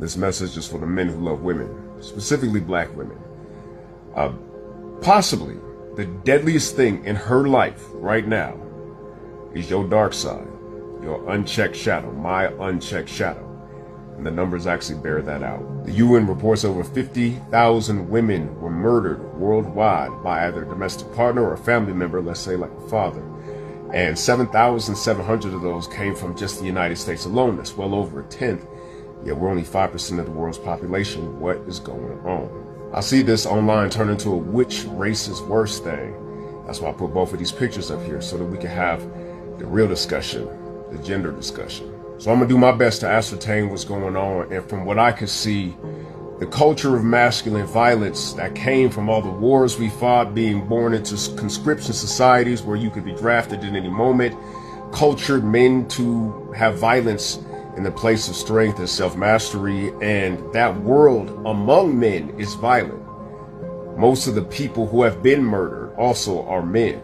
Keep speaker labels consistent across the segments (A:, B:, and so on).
A: This message is for the men who love women, specifically black women. Possibly the deadliest thing in her life right now is your dark side, your unchecked shadow, my unchecked shadow. And the numbers actually bear that out. The UN reports over 50,000 women were murdered worldwide by either a domestic partner or a family member, let's say like a father. And 7,700 of those came from just the United States alone. That's well over a tenth. Yet we're only 5% of the world's population. What is going on? I see this online turn into a which race is worse thing. That's why I put both of these pictures up here so that we can have the real discussion, the gender discussion. So I'm gonna do my best to ascertain what's going on. And from what I can see, the culture of masculine violence that came from all the wars we fought, being born into conscription societies where you could be drafted at any moment, cultured men to have violence in the place of strength and self-mastery, and that world among men is violent. Most of the people who have been murdered also are men,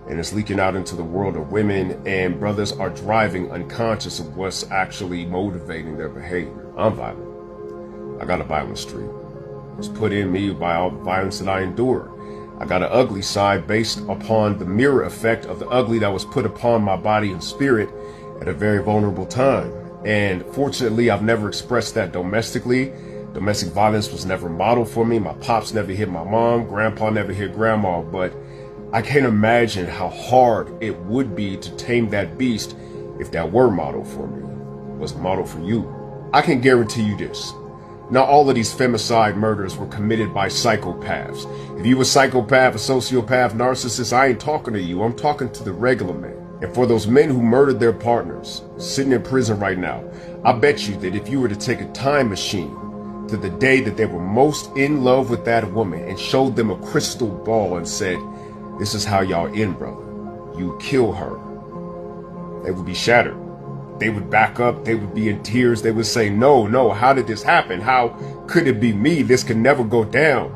A: and it's leaking out into the world of women, and brothers are driving unconscious of what's actually motivating their behavior. I'm violent. I got a violent streak. It was put in me by all the violence that I endured. I got an ugly side based upon the mirror effect of the ugly that was put upon my body and spirit at a very vulnerable time. And fortunately, I've never expressed that domestically. Domestic violence was never modeled for me. My pops never hit my mom. Grandpa never hit grandma. But I can't imagine how hard it would be to tame that beast if that were modeled for me, was modeled for you. I can guarantee you this. Not all of these femicide murders were committed by psychopaths. If you a psychopath, a sociopath, narcissist, I ain't talking to you. I'm talking to the regular man. And for those men who murdered their partners, sitting in prison right now, I bet you that if you were to take a time machine to the day that they were most in love with that woman and showed them a crystal ball and said, this is how y'all end, brother. You kill her. They would be shattered. They would back up. They would be in tears. They would say, no, how did this happen? How could it be me? This can never go down.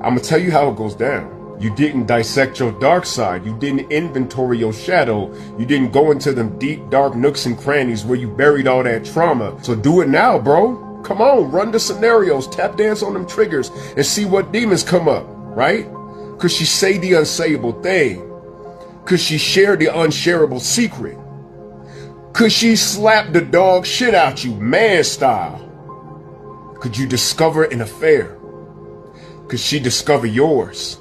A: I'm going to tell you how it goes down. You didn't dissect your dark side. You didn't inventory your shadow. You didn't go into them deep, dark nooks and crannies where you buried all that trauma. So do it now, bro. Come on, run the scenarios, tap dance on them triggers and see what demons come up, right? Could she say the unsayable thing? Could she share the unshareable secret? Could she slap the dog shit out you, man style? Could you discover an affair? Could she discover yours?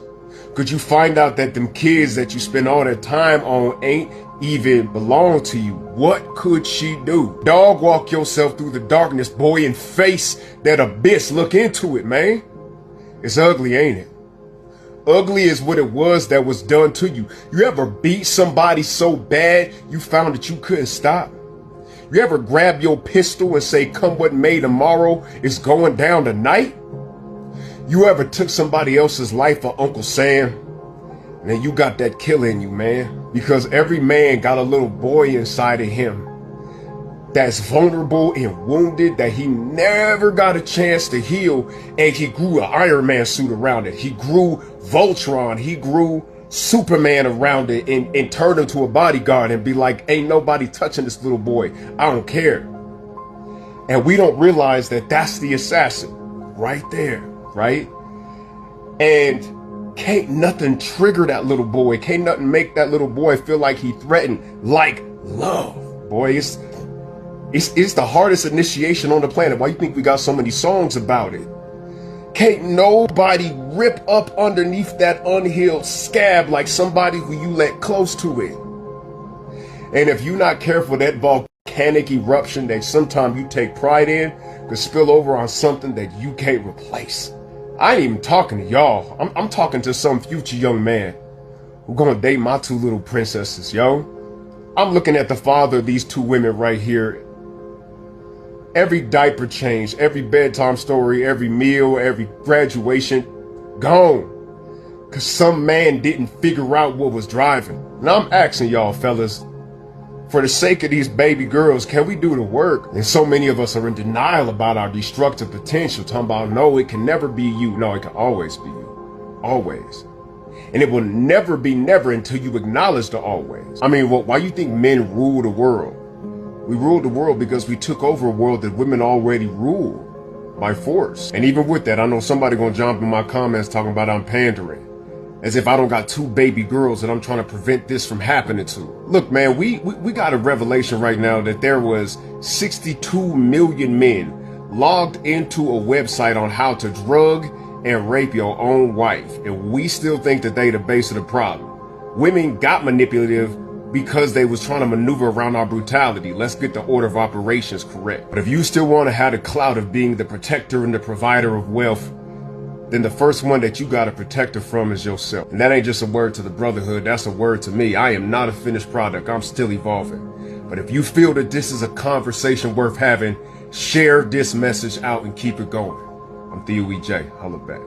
A: Could you find out that them kids that you spend all that time on ain't even belong to you? What could she do? Dog walk yourself through the darkness, boy, and face that abyss. Look into it, man. It's ugly, ain't it? Ugly is what it was that was done to you. You ever beat somebody so bad you found that you couldn't stop? You ever grab your pistol and say, come what may, tomorrow is going down tonight? You ever took somebody else's life for Uncle Sam? And then you got that killer in you, man. Because every man got a little boy inside of him that's vulnerable and wounded, that he never got a chance to heal, and he grew an Iron Man suit around it. He grew Voltron, he grew Superman around it, and turned into a bodyguard and be like, ain't nobody touching this little boy. I don't care. And we don't realize that that's the assassin right there, right? And can't nothing trigger that little boy. Can't nothing make that little boy feel like he threatened like love. Boy, it's the hardest initiation on the planet. Why you think we got so many songs about it? Can't nobody rip up underneath that unhealed scab like somebody who you let close to it. And if you're not careful, that volcanic eruption that sometimes you take pride in could spill over on something that you can't replace. I ain't even talking to y'all. I'm talking to some future young man who gonna date my two little princesses, yo. I'm looking at the father of these two women right here. Every diaper change, every bedtime story, every meal, every graduation, gone. Cause some man didn't figure out what was driving. Now I'm asking y'all fellas, for the sake of these baby girls, can we do the work? And so many of us are in denial about our destructive potential, talking about, no, it can never be you. No, it can always be you. Always. And it will never be never until you acknowledge the always. I mean, why you think men rule the world? We ruled the world because we took over a world that women already rule by force. And even with that, I know somebody gonna jump in my comments talking about I'm pandering, as if I don't got 2 baby girls that I'm trying to prevent this from happening to. Look, man, we got a revelation right now that there was 62 million men logged into a website on how to drug and rape your own wife, and we still think that they the base of the problem. Women got manipulative because they was trying to maneuver around our brutality. Let's get the order of operations correct. But if you still want to have the clout of being the protector and the provider of wealth, then the first one that you got to protect her from is yourself. And that ain't just a word to the brotherhood, that's a word to me. I am not a finished product, I'm still evolving. But if you feel that this is a conversation worth having, share this message out and keep it going. I'm Theo EJ, holla back.